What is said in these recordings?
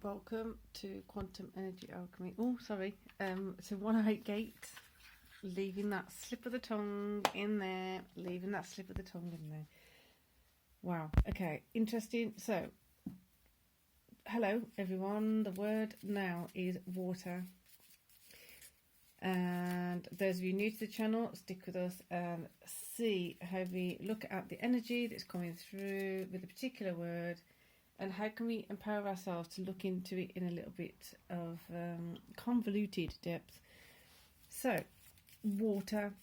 Welcome to Quantum Energy Alchemy. Oh, sorry. So 108 gate, leaving that slip of the tongue in there, leaving that slip of the tongue in there. Wow. Okay. Interesting. So, hello everyone. The word now is water. And those of you new to the channel, stick with us and see how we look at the energy that's coming through with a particular word. And how can we empower ourselves to look into it in a little bit of convoluted depth? So, water,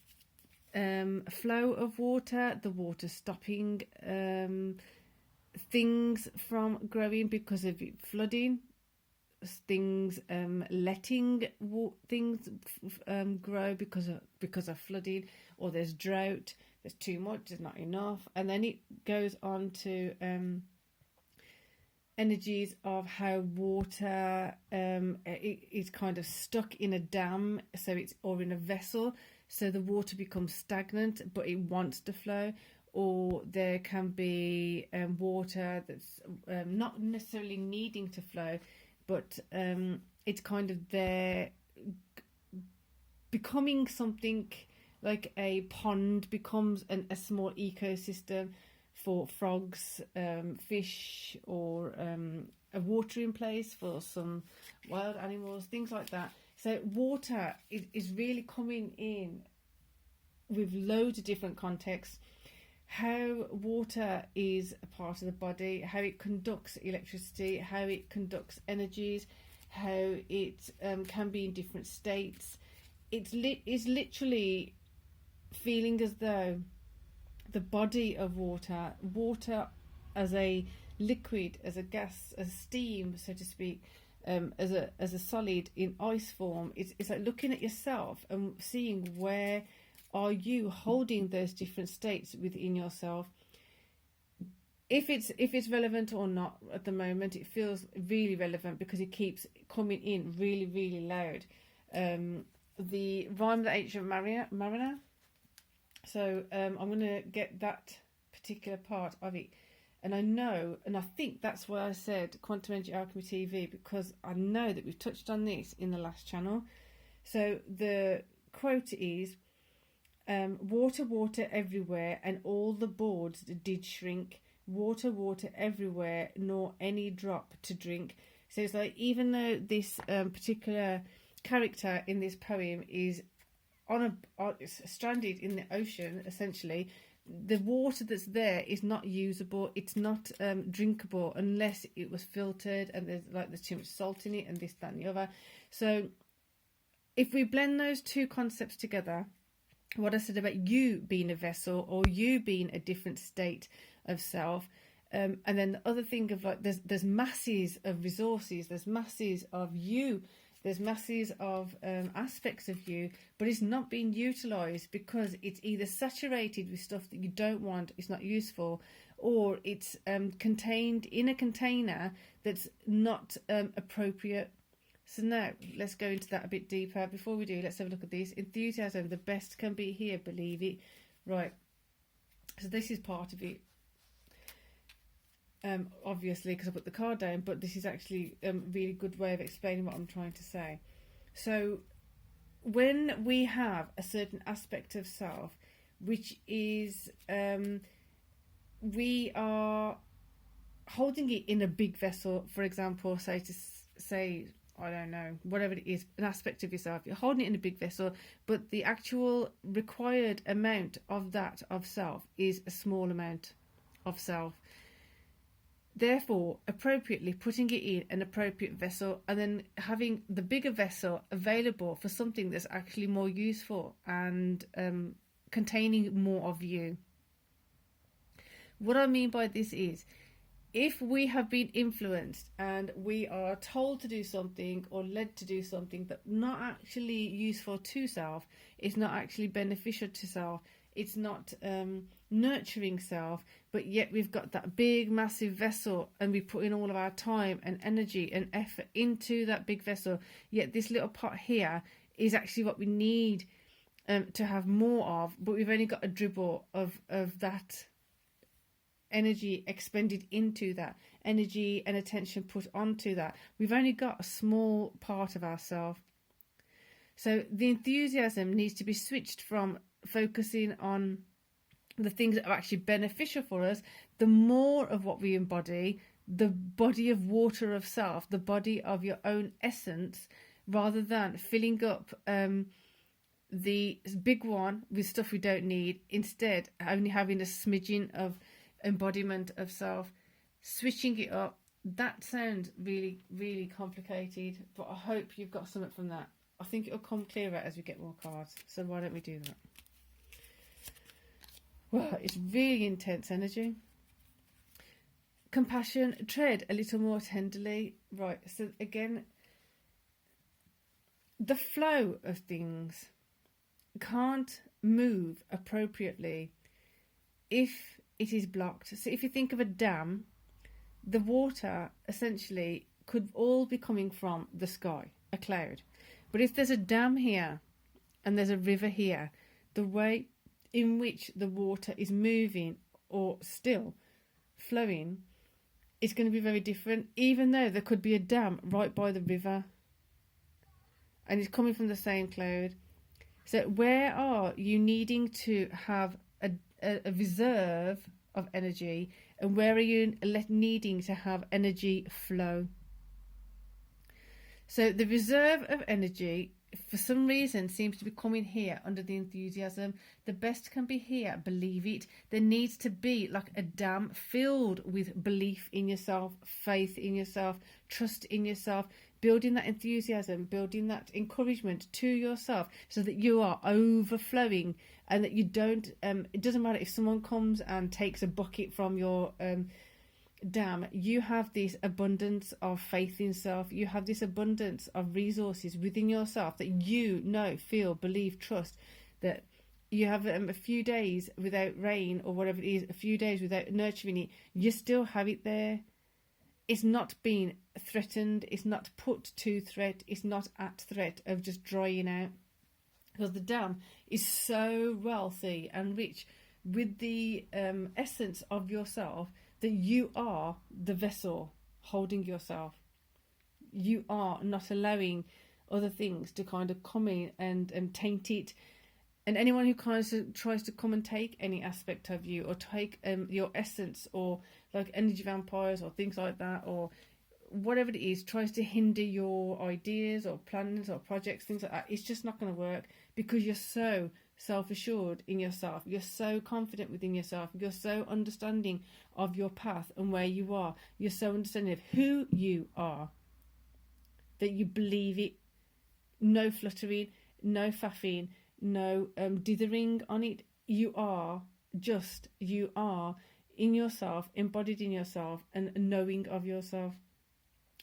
flow of water, the water stopping things from growing because of flooding, things letting things grow because of flooding, or there's drought, there's too much, there's not enough, and then it goes on to energies of how water is kind of stuck in a dam, so it's, or in a vessel, so the water becomes stagnant but it wants to flow. Or there can be water that's not necessarily needing to flow, but it's kind of there becoming something like a pond becomes a small ecosystem for frogs, fish, or a watering place for some wild animals, things like that. So water is really coming in with loads of different contexts. How water is a part of the body, how it conducts electricity, how it conducts energies, how it can be in different states. It's literally feeling as though the body of water as a liquid, as a gas, as steam, so to speak, as a solid in ice form. It's like looking at yourself and seeing where are you holding those different states within yourself. If it's relevant or not at the moment, it feels really relevant because it keeps coming in really, really loud. The rhyme of the ancient mariner. So I'm going to get that particular part of it. And I know, and I think that's why I said Quantum Energy Alchemy TV, because I know that we've touched on this in the last channel. So the quote is, water, water everywhere, and all the boards did shrink. Water, water everywhere, nor any drop to drink. So it's like, even though this particular character in this poem is stranded in the ocean, essentially, the water that's there is not usable, it's not drinkable unless it was filtered, and there's too much salt in it, and this, that, and the other. So if we blend those two concepts together, what I said about you being a vessel, or you being a different state of self, and then the other thing of like there's masses of resources, there's masses of you, there's masses of aspects of you, but it's not being utilised because it's either saturated with stuff that you don't want, it's not useful, or it's contained in a container that's not appropriate. So now let's go into that a bit deeper. Before we do, let's have a look at this. Enthusiasm, the best can be here, believe it. Right, so this is part of it. Obviously, because I put the card down, but this is actually a really good way of explaining what I'm trying to say. So when we have a certain aspect of self, which is we are holding it in a big vessel, for example, say I don't know, whatever it is, an aspect of yourself, you're holding it in a big vessel, but the actual required amount of that of self is a small amount of self. Therefore, appropriately putting it in an appropriate vessel, and then having the bigger vessel available for something that's actually more useful and containing more of you. What I mean by this is, if we have been influenced and we are told to do something or led to do something that's not actually useful to self, it's not actually beneficial to self, it's not nurturing self, but yet we've got that big massive vessel and we put in all of our time and energy and effort into that big vessel, yet this little pot here is actually what we need to have more of, but we've only got a dribble of that energy expended into that, energy and attention put onto that, we've only got a small part of ourselves. So the enthusiasm needs to be switched from focusing on the things that are actually beneficial for us. The more of what we embody, the body of water of self, the body of your own essence, rather than filling up the big one with stuff we don't need, instead only having a smidgen of embodiment of self, switching it up. That sounds really, really complicated, but I hope you've got something from that. I think it'll come clearer as we get more cards, so why don't we do that? Well, it's really intense energy. Compassion, tread a little more tenderly. Right, so again, the flow of things can't move appropriately if it is blocked. So if you think of a dam, the water essentially could all be coming from the sky, a cloud. But if there's a dam here and there's a river here, the way in which the water is moving or still flowing is going to be very different, even though there could be a dam right by the river and it's coming from the same cloud. So where are you needing to have a reserve of energy, and where are you needing to have energy flow? So the reserve of energy, for some reason, seems to be coming here under the enthusiasm. The best can be here, believe it. There needs to be like a dam filled with belief in yourself, faith in yourself, trust in yourself, building that enthusiasm, building that encouragement to yourself so that you are overflowing and that you don't, it doesn't matter if someone comes and takes a bucket from your dam, you have this abundance of faith in self, you have this abundance of resources within yourself that you know, feel, believe, trust, that you have a few days without rain or whatever it is, a few days without nurturing it, you still have it there. It's not being threatened, it's not put to threat, it's not at threat of just drying out, because the dam is so wealthy and rich with the essence of yourself that you are the vessel holding yourself. You are not allowing other things to kind of come in and taint it. And anyone who kind of tries to come and take any aspect of you or take your essence, or like energy vampires or things like that, or whatever it is, tries to hinder your ideas or plans or projects, things like that, it's just not going to work, because you're so self-assured in yourself, you're so confident within yourself, you're so understanding of your path and where you are, you're so understanding of who you are, that you believe it. No fluttering, no faffing, no dithering on it. You are in yourself, embodied in yourself, and knowing of yourself.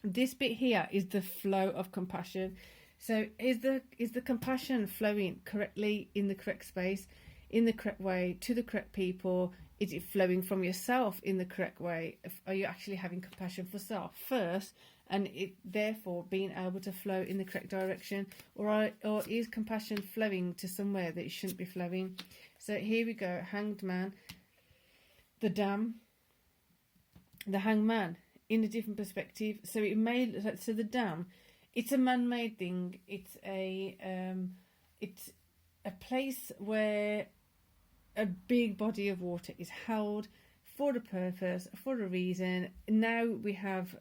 This bit here is the flow of compassion. So is the compassion flowing correctly in the correct space, in the correct way, to the correct people? Is it flowing from yourself in the correct way? Are you actually having compassion for self first, and it therefore being able to flow in the correct direction? Or is compassion flowing to somewhere that it shouldn't be flowing? So here we go, Hanged Man, the dam, the Hanged Man in a different perspective. So the dam, it's a man-made thing. It's a place where a big body of water is held for a purpose, for a reason. Now we have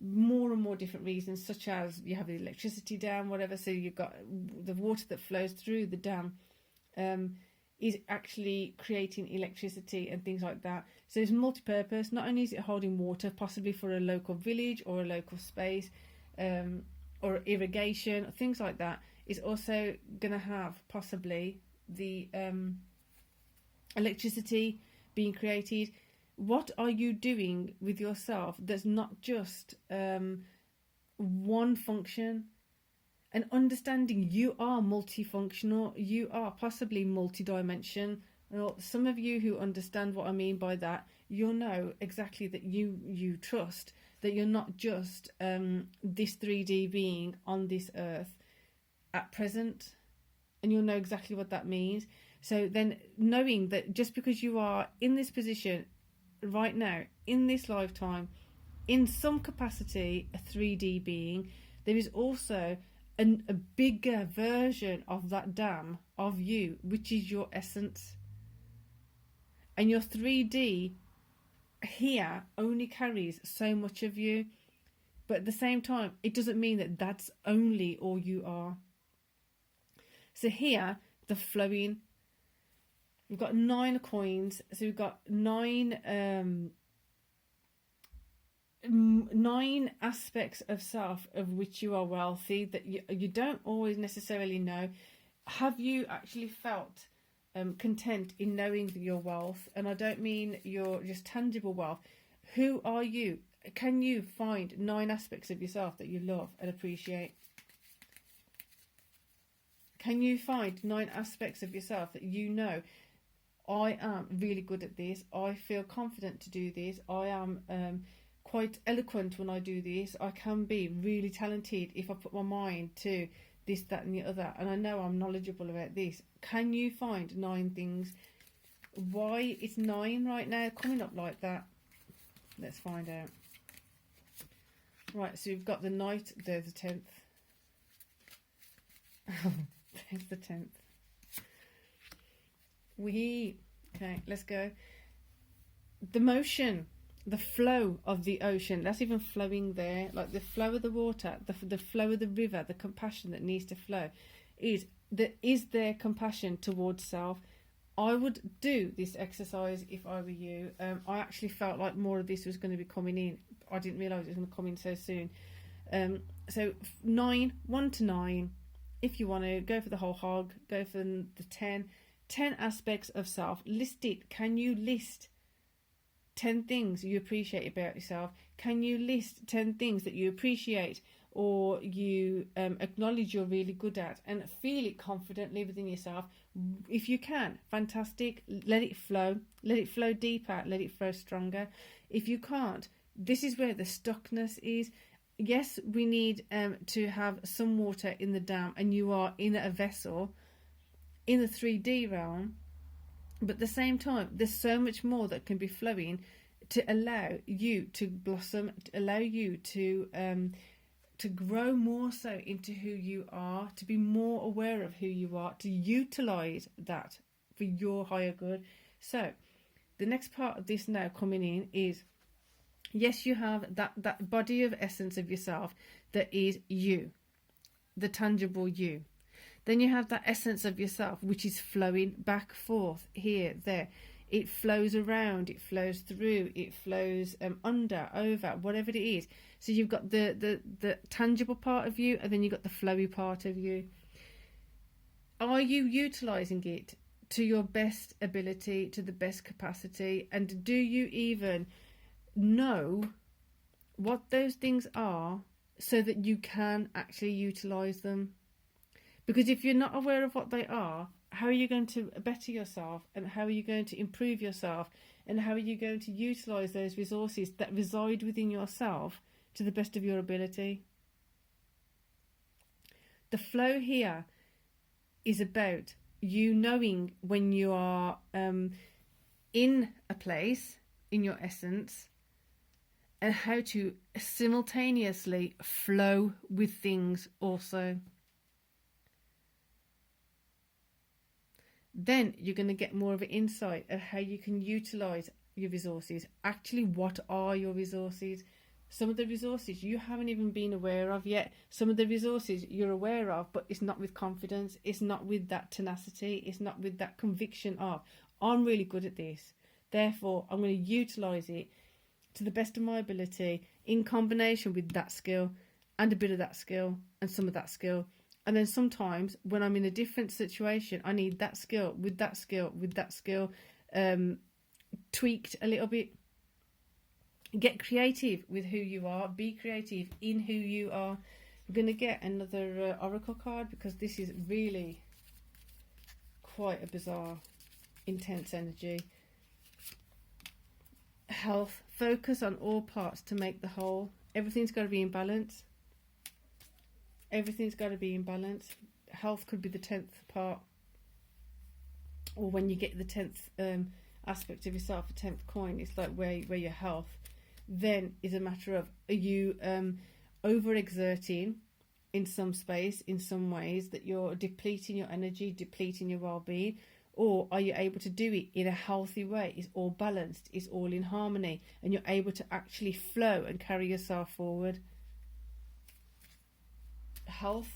more and more different reasons, such as you have the electricity dam, whatever. So you've got the water that flows through the dam is actually creating electricity and things like that. So it's multi-purpose. Not only is it holding water, possibly for a local village or a local space, or irrigation, things like that, it's also going to have possibly the electricity being created. What are you doing with yourself that's not just one function? And understanding you are multifunctional, you are possibly multi-dimension. Well, some of you who understand what I mean by that, you'll know exactly that you trust that you're not just this 3D being on this earth at present, and you'll know exactly what that means. So then knowing that just because you are in this position right now, in this lifetime, in some capacity a 3D being. There is also a bigger version of that dam of you, which is your essence. And your 3D here only carries so much of you. But at the same time, it doesn't mean that that's only all you are. So here, the flowing, we've got 9 coins. So we've got 9 aspects of self of which you are wealthy that you don't always necessarily know. Have you actually felt content in knowing your wealth? And I don't mean your just tangible wealth. Who are you? Can you find 9 aspects of yourself that you love and appreciate? Can you find 9 aspects of yourself that you know, I am really good at this, I feel confident to do this, I am quite eloquent when I do this, I can be really talented if I put my mind to this, that and the other, and I know I'm knowledgeable about this. Can you find 9 things? Why is 9 right now coming up like that? Let's find out. Right, so we've got the Knight, there's the 10th. There's the 10th. Okay, let's go. The motion, the flow of the ocean, that's even flowing there, like the flow of the water, the flow of the river, the compassion that needs to flow. Is there compassion towards self? I would do this exercise if I were you. I actually felt like more of this was going to be coming in. I didn't realise it was going to come in so soon. So 9, 1 to 9. If you want to go for the whole hog, go for the 10. 10 aspects of self. List it. Can you list 10 things you appreciate about yourself? Can you list 10 things that you appreciate or you acknowledge you're really good at, and feel it confidently within yourself? If you can, fantastic. Let it flow. Let it flow deeper. Let it flow stronger. If you can't, this is where the stuckness is. Yes, we need to have some water in the dam, and you are in a vessel in the 3D realm, but at the same time there's so much more that can be flowing to allow you to blossom, to allow you to grow more so into who you are, to be more aware of who you are, to utilize that for your higher good. So the next part of this now coming in is, yes, you have that body of essence of yourself that is you, the tangible you. Then you have that essence of yourself which is flowing back, forth, here, there. It flows around, it flows through, it flows under, over, whatever it is. So you've got the tangible part of you, and then you've got the flowy part of you. Are you utilising it to your best ability, to the best capacity? And do you even know what those things are so that you can actually utilise them? Because if you're not aware of what they are, how are you going to better yourself, and how are you going to improve yourself, and how are you going to utilise those resources that reside within yourself to the best of your ability? The flow here is about you knowing when you are in a place, in your essence, and how to simultaneously flow with things also. Then you're going to get more of an insight of how you can utilise your resources. Actually, what are your resources? Some of the resources you haven't even been aware of yet. Some of the resources you're aware of, but it's not with confidence. It's not with that tenacity. It's not with that conviction of, I'm really good at this, therefore I'm going to utilise it to the best of my ability in combination with that skill and a bit of that skill and some of that skill. And then sometimes when I'm in a different situation, I need that skill with that skill with that skill tweaked a little bit. Get creative with who you are. Be creative in who you are. We're going to get another oracle card, because this is really quite a bizarre, intense energy. Health. Focus on all parts to make the whole. Everything's got to be in balance. Everything's got to be in balance. Health could be the 10th part, or when you get the 10th aspect of yourself, a 10th coin, it's like where your health, then is a matter of, are you overexerting in some space, in some ways, that you're depleting your energy, depleting your well-being? Or are you able to do it in a healthy way? It's all balanced, it's all in harmony, and you're able to actually flow and carry yourself forward. Health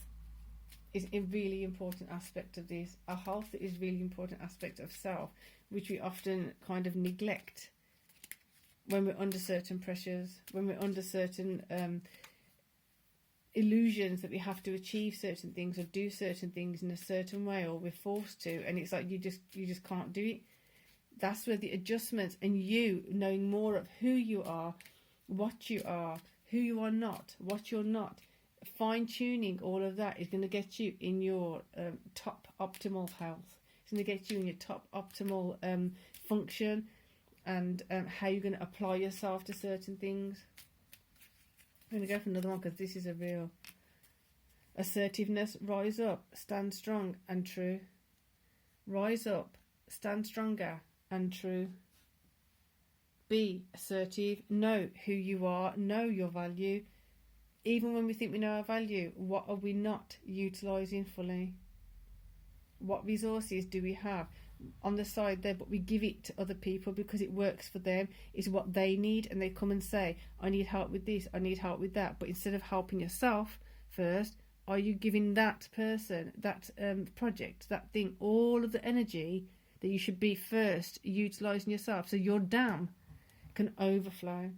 is a really important aspect of this. Our health is a really important aspect of self, which we often kind of neglect when we're under certain pressures, when we're under certain illusions that we have to achieve certain things or do certain things in a certain way, or we're forced to, and it's like you just can't do it. That's where the adjustments and you knowing more of who you are, what you are, who you are not, what you're not, fine-tuning all of that is going to get you in your top optimal health. It's going to get you in your top optimal function, and how you're going to apply yourself to certain things. I'm going to go for another one because this is a real assertiveness. Rise up, stand strong and true. Rise up, stand stronger and true. Be assertive. Know who you are. Know your value. Even when we think we know our value, what are we not utilising fully? What resources do we have on the side there, but we give it to other people because it works for them, is what they need, and they come and say, I need help with this, I need help with that. But instead of helping yourself first, are you giving that person, that project, that thing, all of the energy that you should be first utilising yourself, so your dam can overflow,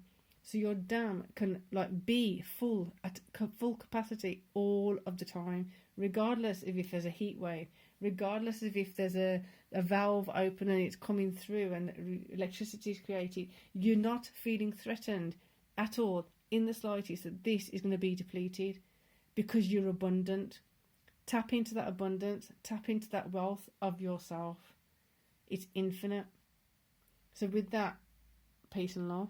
so your dam can be full at full capacity all of the time, regardless of if there's a heat wave, regardless of if there's a valve open and it's coming through and electricity is created. You're not feeling threatened at all in the slightest that this is going to be depleted, because you're abundant. Tap into that abundance, tap into that wealth of yourself. It's infinite. So with that, peace and love.